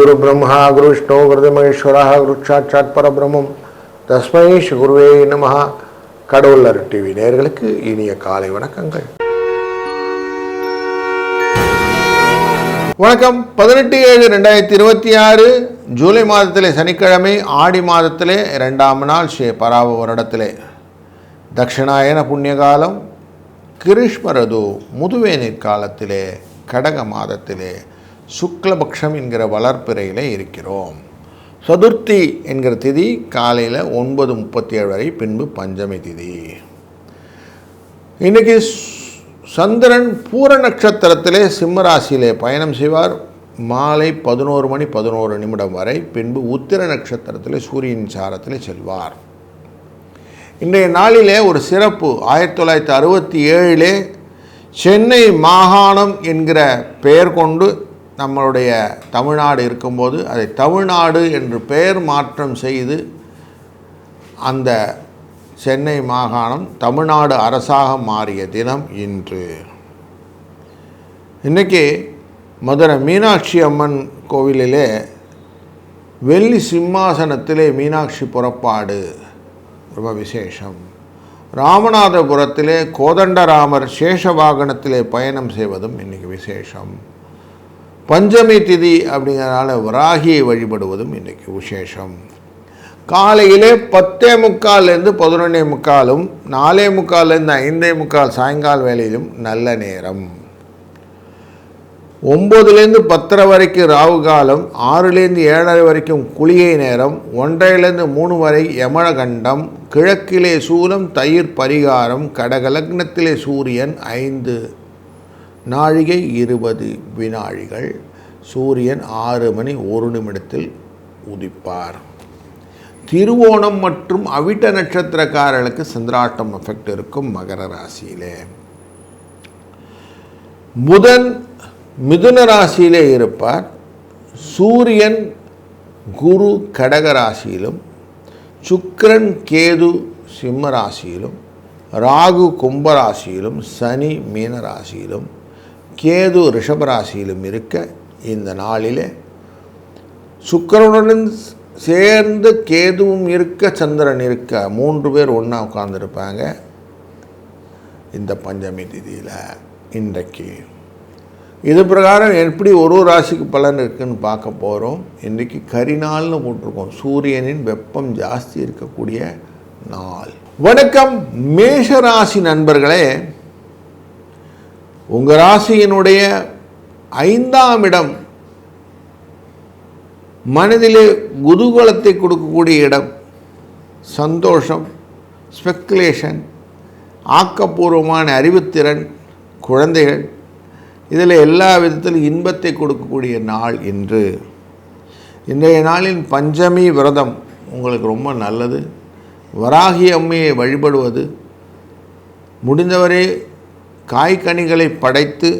गुरु ब्रह्मा गुरु विष्णु गुरुदेवश्वरः गुरु साक्षात् परब्रह्मம் தஸ்மை ஸ்ரீ குருவே நமஹ. கடவுளர் டிவி நேயர்களுக்கு இனிய காலை வணக்கங்கள். வணக்கம். 18/7/2026 ஜூலை மாதத்திலே சனிக்கிழமை, ஆடி மாதத்திலே 2ஆம் நாள், ஸ்ரீ பராவ வருடத்திலே தட்சிணாயன புண்ணியகாலம், கிருஷ்மரது முதுவேநீர் காலத்திலே, கடக மாதத்திலே சுக்லபக்ஷம் என்கிற வளர்ப்பிறையில் இருக்கிறோம். சதுர்த்தி என்கிற திதி காலையில் 9:37 வரை, பின்பு பஞ்சமி திதி. இன்றைக்கி சந்திரன் பூர நட்சத்திரத்திலே சிம்மராசியிலே பயணம் செய்வார் மாலை 11:11 வரை, பின்பு உத்திர நட்சத்திரத்திலே சூரியன் சாரத்திலே செல்வார். இன்றைய நாளிலே ஒரு சிறப்பு. 1967 சென்னை மாகாணம் என்கிற பெயர் கொண்டு நம்மளுடைய தமிழ்நாடு இருக்கும்போது அதை தமிழ்நாடு என்று பெயர் மாற்றம் செய்து அந்த சென்னை மாகாணம் தமிழ்நாடு அரசாக மாறிய தினம் இன்று. இன்றைக்கி மதுரை மீனாட்சி அம்மன் கோவிலிலே வெள்ளி சிம்மாசனத்திலே மீனாட்சி புறப்பாடு ரொம்ப விசேஷம். ராமநாதபுரத்திலே கோதண்டராமர் சேஷ வாகனத்திலே பயணம் செய்வதும் இன்றைக்கி விசேஷம். பஞ்சமி திதி அப்படிங்கிறனால வராகியை வழிபடுவதும் இன்றைக்கி விசேஷம். காலையிலே 10:45 11:45, 4:45 5:45 சாயங்கால வேலையிலும் நல்ல நேரம். 9 10 வரைக்கும் ராகு காலம், 6 7 வரைக்கும் குளிகை நேரம், 1 3 வரை யமகண்டம், கிழக்கிலே சூலம், தயிர் பரிகாரம், கடகலக்னத்திலே சூரியன் 5 நாழிகை 20 வினாழிகள், சூரியன் 6:01 உதிப்பார். திருவோணம் மற்றும் அவிட்ட நட்சத்திரக்காரர்களுக்கு சந்திராட்டம் எஃபெக்ட் இருக்கும் மகர ராசியிலே. புதன் மிதுன ராசியிலே இருப்பார். சூரியன் குரு கடக ராசியிலும், சுக்கிரன் கேது சிம்ம ராசியிலும், ராகு கும்பராசியிலும், சனி மீன ராசியிலும், கேது ரிஷபராசியிலும் இருக்க, இந்த நாளிலே சுக்கிரனுடன் சேர்ந்து கேதுவும் இருக்க, சந்திரன் இருக்க, 3 பேர் ஒன்றா உட்கார்ந்துருப்பாங்க இந்த பஞ்சமி திதியில். இன்றைக்கு இது பிரகாரம் எப்படி ஒரு ராசிக்கு பலன் இருக்குன்னு பார்க்க போகிறோம். இன்றைக்கி கரிநாள்னு போட்டிருக்கோம். சூரியனின் வெப்பம் ஜாஸ்தி இருக்கக்கூடிய நாள். வணக்கம் மேஷ ராசி நண்பர்களே. உங்கள் ராசியினுடைய 5ஆம் இடம் மனதிலே குதூகலத்தை கொடுக்கக்கூடிய இடம். சந்தோஷம், ஸ்பெக்குலேஷன், ஆக்கப்பூர்வமான அறிவுத்திறன், குழந்தைகள், இதில் எல்லா விதத்திலும் இன்பத்தை கொடுக்கக்கூடிய நாள் இன்று. இன்றைய நாளின் பஞ்சமி விரதம் உங்களுக்கு ரொம்ப நல்லது. வராகி அம்மையை வழிபடுவது, முடிந்தவரை காய்கனிகளை படைத்து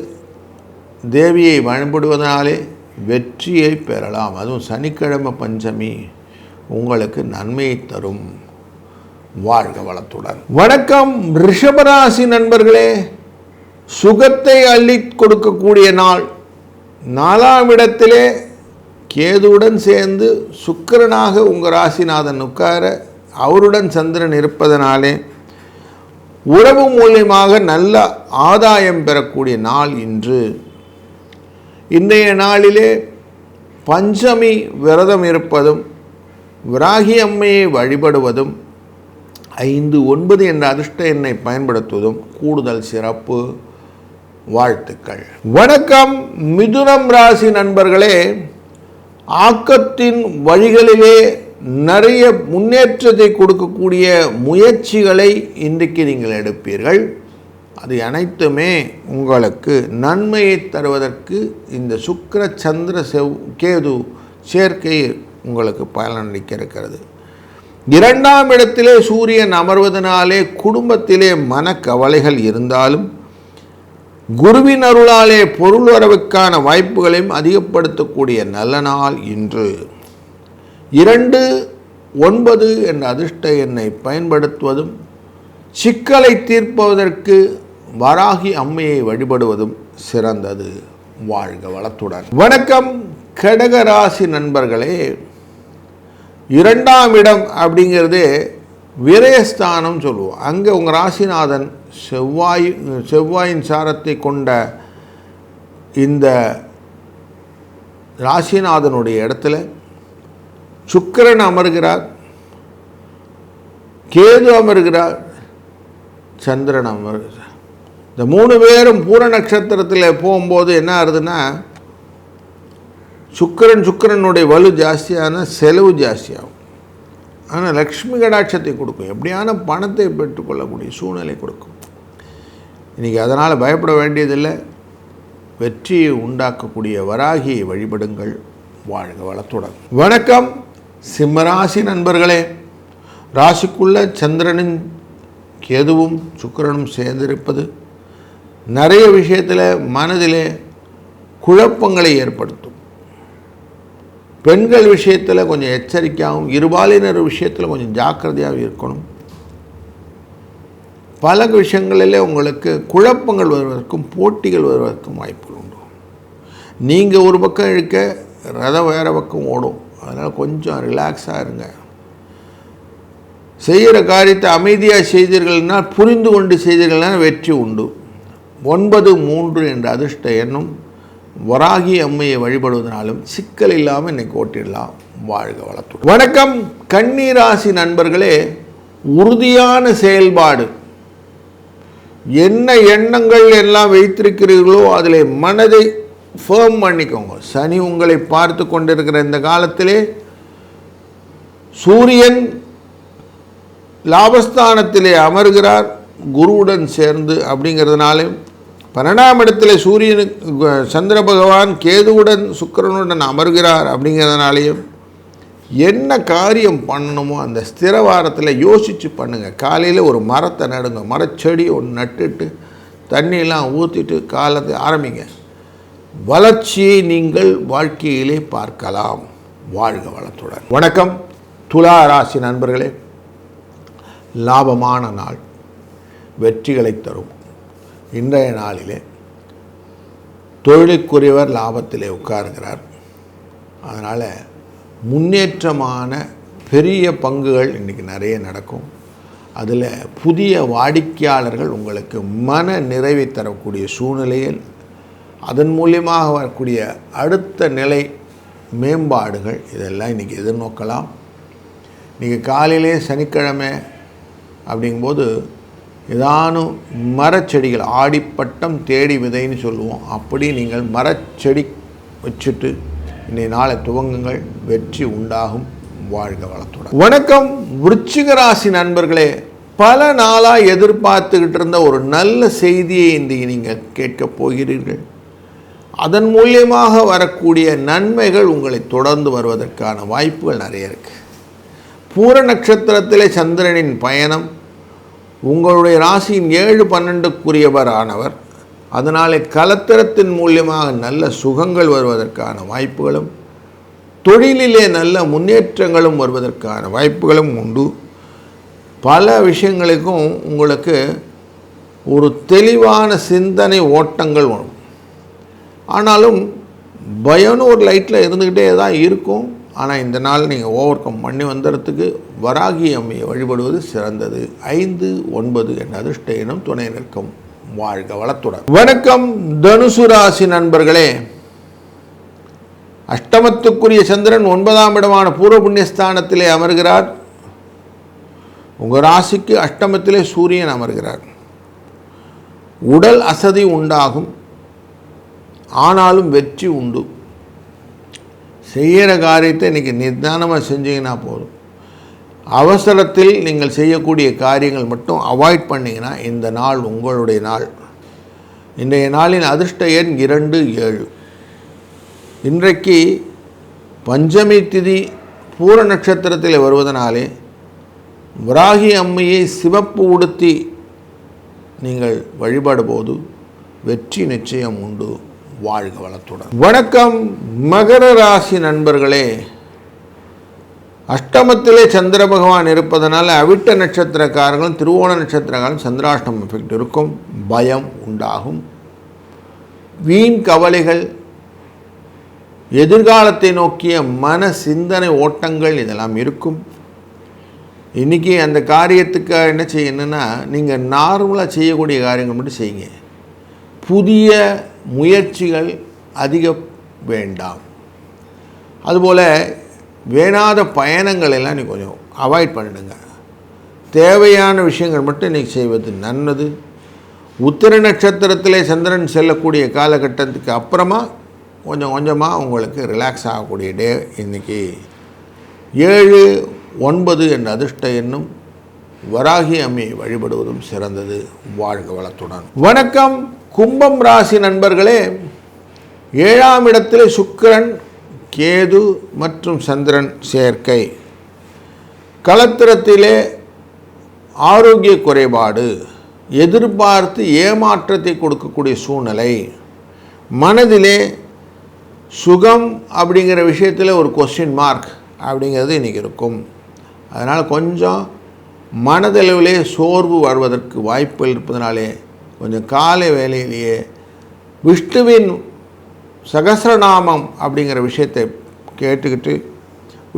தேவியை வழிபடுவதனாலே வெற்றியை பெறலாம். அதுவும் சனிக்கிழமை பஞ்சமி உங்களுக்கு நன்மையை தரும். வாழ்க வளத்துடன். வணக்கம் ரிஷபராசி நண்பர்களே. சுகத்தை அள்ளி கொடுக்கக்கூடிய நாள். 4ஆம் இடத்திலே கேதுவுடன் சேர்ந்து சுக்கிரனாக உங்கள் ராசிநாதன் உட்கார, அவருடன் சந்திரன் இருப்பதனாலே உறவு மூலியமாக நல்ல ஆதாயம் பெறக்கூடிய நாள் இன்று. இன்றைய நாளிலே பஞ்சமி விரதம் இருப்பதும், வராகி அம்மையை வழிபடுவதும், 5 9 என்ற அதிர்ஷ்ட எண்ணை பயன்படுத்துவதும் கூடுதல் சிறப்பு. வாழ்த்துக்கள். வணக்கம் மிதுனம் ராசி நண்பர்களே. ஆக்கத்தின் வழிகளிலே நிறைய முன்னேற்றத்தை கொடுக்கக்கூடிய முயற்சிகளை இன்றைக்கு நீங்கள் எடுப்பீர்கள். அது அனைத்துமே உங்களுக்கு நன்மையை தருவதற்கு இந்த சுக்கிர சந்திர கேது சேர்க்கை உங்களுக்கு பலனளிக்க இருக்கிறது. 2ஆம் இடத்திலே சூரியன் அமர்வதனாலே குடும்பத்திலே மனக்கவலைகள் இருந்தாலும், குருவின் அருளாலே பொருள் வரவுக்கான வாய்ப்புகளையும் அதிகப்படுத்தக்கூடிய நல்ல நாள் இன்று. 2 9 என்ற அதிர்ஷ்ட எண்ணை பயன்படுத்துவதும், சிக்கலை தீர்ப்பதற்கு வராகி அம்மையை வழிபடுவதும் சிறந்தது. வாழ்க வளத்துடன். வணக்கம் கடகராசி நண்பர்களே. 2ஆம் இடம் அப்படிங்கிறது விரயஸ்தானம் சொல்லுவோம். அங்கே உங்கள் ராசிநாதன் செவ்வாயின் சாரத்தை கொண்ட இந்த ராசிநாதனுடைய இடத்துல சுக்கிரன் அமர்கிறார், கேது அமர்கிறார், சந்திரன் அமர்கிறார். இந்த 3 பேரும் பூர நட்சத்திரத்தில் போகும்போது என்ன ஆகுதுன்னா, சுக்கிரனுடைய வலு ஜாஸ்தியான செலவு ஜாஸ்தியாகும். ஆனால் லக்ஷ்மி கடாட்சத்தை கொடுக்கும், எப்படியான பணத்தை பெற்றுக்கொள்ளக்கூடிய சூழ்நிலை கொடுக்கும். இன்றைக்கி அதனால் பயப்பட வேண்டியதில்லை. வெற்றியை உண்டாக்கக்கூடிய வராகியை வழிபடுங்கள். வாழ்க வளத்துடன். வணக்கம் சிம்மராசி நண்பர்களே. ராசிக்குள்ள சந்திரனின் கேதுவும் சுக்கிரனும் சேர்ந்திருப்பது நிறைய விஷயத்தில் மனதிலே குழப்பங்களை ஏற்படுத்தும். பெண்கள் விஷயத்தில் கொஞ்சம் எச்சரிக்கையாகவும், இருபாலினர் விஷயத்தில் கொஞ்சம் ஜாக்கிரதையாகவும் இருக்கணும். பல விஷயங்களிலே உங்களுக்கு குழப்பங்கள் வருவதற்கும் போட்டிகள் வருவதற்கும் வாய்ப்புகள் உண்டு. நீங்கள் ஒரு பக்கம் இழுக்க ரதம் வேறு பக்கம் ஓடும். அதனால் கொஞ்சம் ரிலாக்ஸாக இருங்க. செய்கிற காரியத்தை அமைதியாக செய்தீர்கள்னால், புரிந்து கொண்டு செய்தீர்கள்னால் வெற்றி உண்டு. 9-3 என்ற அதிர்ஷ்ட எண்ணும் வராகி அம்மையை வழிபடுவதனாலும் சிக்கல் இல்லாமல் இன்னைக்கு ஓட்டிடலாம். வாழ்க வளத்துடன். வணக்கம் கன்னிராசி நண்பர்களே. உறுதியான செயல்பாடு, என்ன எண்ணங்கள் எல்லாம் வைத்திருக்கிறீர்களோ அதில் மனதை ஃபேர்ம் பண்ணிக்கோங்க. சனி உங்களை பார்த்து கொண்டிருக்கிற இந்த காலத்திலே சூரியன் லாபஸ்தானத்திலே அமர்கிறார் குருவுடன் சேர்ந்து. அப்படிங்கிறதுனாலே 12ஆம் இடத்துல சந்திர பகவான் கேதுவுடன் சுக்கிரனுடன் அமர்கிறார். அப்படிங்கிறதுனாலேயும் என்ன காரியம் பண்ணணுமோ அந்த ஸ்திரவாரத்தில் யோசித்து பண்ணுங்கள். காலையில் ஒரு மரத்தை நடுங்க, மரச்செடி ஒன்று நட்டுட்டு தண்ணியெல்லாம் ஊற்றிட்டு காலத்தை ஆரம்பிங்க. வளர்ச்சியை நீங்கள் வாழ்க்கையிலே பார்க்கலாம். வாழ்க வளத்துடன். வணக்கம் துலா ராசி நண்பர்களே. லாபமான நாள், வெற்றிகளை தரும் இன்றைய நாளிலே தொழிலுக்குரியவர் லாபத்திலே உட்காருகிறார். அதனால் முன்னேற்றமான பெரிய பங்குகள் இன்றைக்கி நிறைய நடக்கும். அதில் புதிய வாடிக்கையாளர்கள் உங்களுக்கு மன நிறைவை தரக்கூடிய சூழ்நிலையில் அதன் மூலியமாக வரக்கூடிய அடுத்த நிலை மேம்பாடுகள் இதெல்லாம் இன்றைக்கி எதிர்நோக்கலாம். நீங்கள் காலையிலே சனிக்கிழமை அப்படிங்கும்போது ஏதானும் மரச்செடிகள், ஆடிப்பட்டம் தேடி விதைன்னு சொல்லுவோம், அப்படி நீங்கள் மரச்செடி வச்சுட்டு இன்றைய நாளை துவங்குங்கள். வெற்றி உண்டாகும். வாழ்க வளத்துடன். வணக்கம் விருச்சிக ராசி நண்பர்களே. பல நாளாக எதிர்பார்த்துக்கிட்டு இருந்த ஒரு நல்ல செய்தியை இன்றைக்கு நீங்கள் கேட்கப் போகிறீர்கள். அதன் மூலியமாக வரக்கூடிய நன்மைகள் உங்களை தொடர்ந்து வருவதற்கான வாய்ப்புகள் நிறைய இருக்குது. பூர நட்சத்திரத்திலே சந்திரனின் பயணம் உங்களுடைய ராசியின் 7-12 ஆனவர். அதனாலே கலத்திரத்தின் மூலியமாக நல்ல சுகங்கள் வருவதற்கான வாய்ப்புகளும், தொழிலிலே நல்ல முன்னேற்றங்களும் வருவதற்கான வாய்ப்புகளும் உண்டு. பல விஷயங்களுக்கும் உங்களுக்கு ஒரு தெளிவான சிந்தனை ஓட்டங்கள் வரும். ஆனாலும் பயம்னு ஒரு லைட்டில் இருந்துக்கிட்டே தான் இருக்கும். ஆனால் இந்த நாள் நீங்கள் ஓவர் கம் பண்ணி வந்துடுறதுக்கு வராகி அம்மையை வழிபடுவது சிறந்தது. 5-9 என்ற அதிர்ஷ்ட எனும் துணை நிற்கும். வாழ்க வளத்துடன். வணக்கம் தனுசு ராசி நண்பர்களே. அஷ்டமத்துக்குரிய சந்திரன் 9ஆம் இடமான பூர்வ புண்ணியஸ்தானத்திலே அமர்கிறார். உங்கள் ராசிக்கு அஷ்டமத்திலே சூரியன் அமர்கிறார். உடல் அசதி உண்டாகும், ஆனாலும் வெற்றி உண்டு. செய்கிற காரியத்தை இன்றைக்கி நிதானமாக செஞ்சீங்கன்னா போதும். அவசரத்தில் நீங்கள் செய்யக்கூடிய காரியங்கள் மட்டும் அவாய்ட் பண்ணிங்கன்னா இந்த நாள் உங்களுடைய நாள். இன்றைய நாளின் அதிர்ஷ்ட எண் 2-7. இன்றைக்கு பஞ்சமி திதி பூர நட்சத்திரத்தில் வருவதனாலே வராகி அம்மையை சிவப்பு உடுத்தி நீங்கள் வழிபாடு போது வெற்றி நிச்சயம் உண்டு. வாழ்க வளத்துடன். வணக்கம் மகர ராசி நண்பர்களே. அஷ்டமத்திலே சந்திர பகவான் இருப்பதனால அவிட்ட நட்சத்திரக்காரர்களும் திருவோண நட்சத்திரக்காரர்களும் சந்திராஷ்டமம் எஃபெக்ட் இருக்கும். பயம் உண்டாகும். வீண் கவலைகள், எதிர்காலத்தை நோக்கிய மன சிந்தனை ஓட்டங்கள் இதெல்லாம் இருக்கும். இன்றைக்கி அந்த காரியத்துக்கு என்ன செய்யணுன்னா, நீங்கள் நார்மலாக செய்யக்கூடிய காரியங்கள் மட்டும் செய்யுங்க. புதிய முயற்சிகள் அதிக வேண்டாம். அதுபோல் வேணாத பயணங்கள் எல்லாம் நீ கொஞ்சம் அவாய்ட் பண்ணிடுங்க. தேவையான விஷயங்கள் மட்டும் இன்றைக்கி செய்வது நல்லது. உத்திர நட்சத்திரத்திலே சந்திரன் செல்லக்கூடிய காலகட்டத்துக்கு அப்புறமா கொஞ்சம் கொஞ்சமாக உங்களுக்கு ரிலாக்ஸ் ஆகக்கூடிய டே இன்றைக்கி. 7, 9 என்ற அதிர்ஷ்ட எண்ணும் வராகி அம்மையை வழிபடுவதும் சிறந்தது. வாழ்க வளத்துடன். வணக்கம் கும்பம் ராசி நண்பர்களே. 7ஆம் இடத்திலே சுக்கிரன், கேது மற்றும் சந்திரன் சேர்க்கை. களத்திரத்திலே ஆரோக்கிய குறைபாடு, எதிர்பார்த்து ஏமாற்றத்தை கொடுக்கக்கூடிய சூழ்நிலை, மனதிலே சுகம் அப்படிங்கிற விஷயத்தில் ஒரு கொஸ்டின் மார்க் அப்படிங்கிறது இன்றைக்கி இருக்கும். அதனால் கொஞ்சம் மனதளவிலே சோர்வு வருவதற்கு வாய்ப்புகள் இருப்பதனாலே கொஞ்சம் காலை வேலையிலேயே விஷ்ணுவின் சகஸ்ரநாமம் அப்படிங்கிற விஷயத்தை கேட்டுக்கிட்டு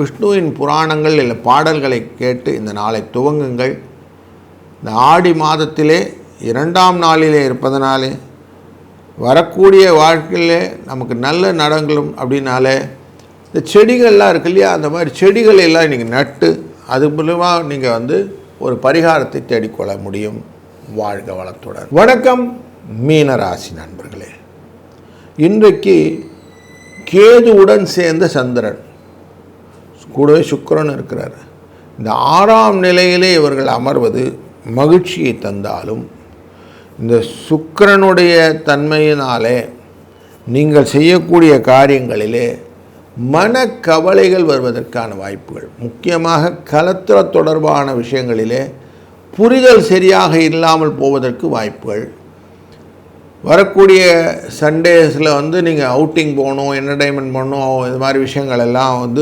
விஷ்ணுவின் புராணங்கள் இல்லை பாடல்களை கேட்டு இந்த நாளை துவங்குங்கள். இந்த ஆடி மாதத்திலே 2ஆம் நாளிலே இருப்பதனாலே வரக்கூடிய வாழ்க்கையிலே நமக்கு நல்ல நடங்களும் அப்படின்னாலே இந்த செடிகள்லாம் இருக்கு இல்லையா, அந்த மாதிரி செடிகளை எல்லாம் இன்றைக்கி நட்டு அது மூலமாக நீங்கள் ஒரு பரிகாரத்தை தேடிக்கொள்ள முடியும். வாழ்க வளத்துடன். வணக்கம் மீனராசி நண்பர்களே. இன்றைக்கு கேதுவுடன் சேர்ந்த சந்திரன் கூடவே சுக்கிரன் இருக்கிறார். இந்த 6ஆம் நிலையிலே இவர்கள் அமர்வது மகிழ்ச்சியை தந்தாலும் இந்த சுக்கிரனுடைய தன்மையினாலே நீங்கள் செய்யக்கூடிய காரியங்களிலே மனக்கவலைகள் வருவதற்கான வாய்ப்புகள், முக்கியமாக களத்திர தொடர்பான விஷயங்களிலே புரிதல் சரியாக இல்லாமல் போவதற்கு வாய்ப்புகள். வரக்கூடிய சண்டேஸில் நீங்கள் அவுட்டிங் போகணும், என்டர்டைன்மெண்ட் பண்ணணும், இது மாதிரி விஷயங்கள் எல்லாம்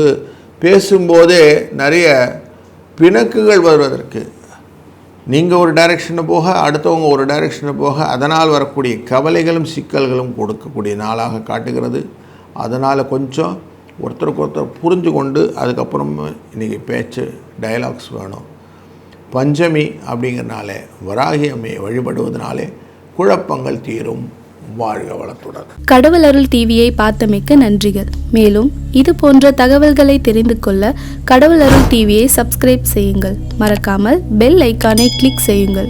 பேசும்போதே நிறைய பிணக்குகள் வருவதற்கு, நீங்கள் ஒரு டைரெக்ஷனை போக அடுத்தவங்க ஒரு டைரெக்ஷனை போக அதனால் வரக்கூடிய கவலைகளும் சிக்கல்களும் கொடுக்கக்கூடிய நாளாக காட்டுகிறது. அதனால் கொஞ்சம் ஒருத்தருக்கு ஒருத்தர் புரிஞ்சு கொண்டு அதுக்கப்புறம் இன்றைக்கி பேச்சு டயலாக்ஸ் வேணும். பஞ்சமி அப்படிங்கிறனாலே வராகி அம்மையை வழிபடுவதனாலே குழப்பங்கள் தீரும். வாழ்க வளத்துடன். கடவுள் அருள் டிவியை பார்த்தமைக்க நன்றிகள். மேலும் இது போன்ற தகவல்களை தெரிந்து கொள்ள கடவுள் அருள் டிவியை சப்ஸ்கிரைப் செய்யுங்கள். மறக்காமல் பெல் ஐக்கானை கிளிக் செய்யுங்கள்.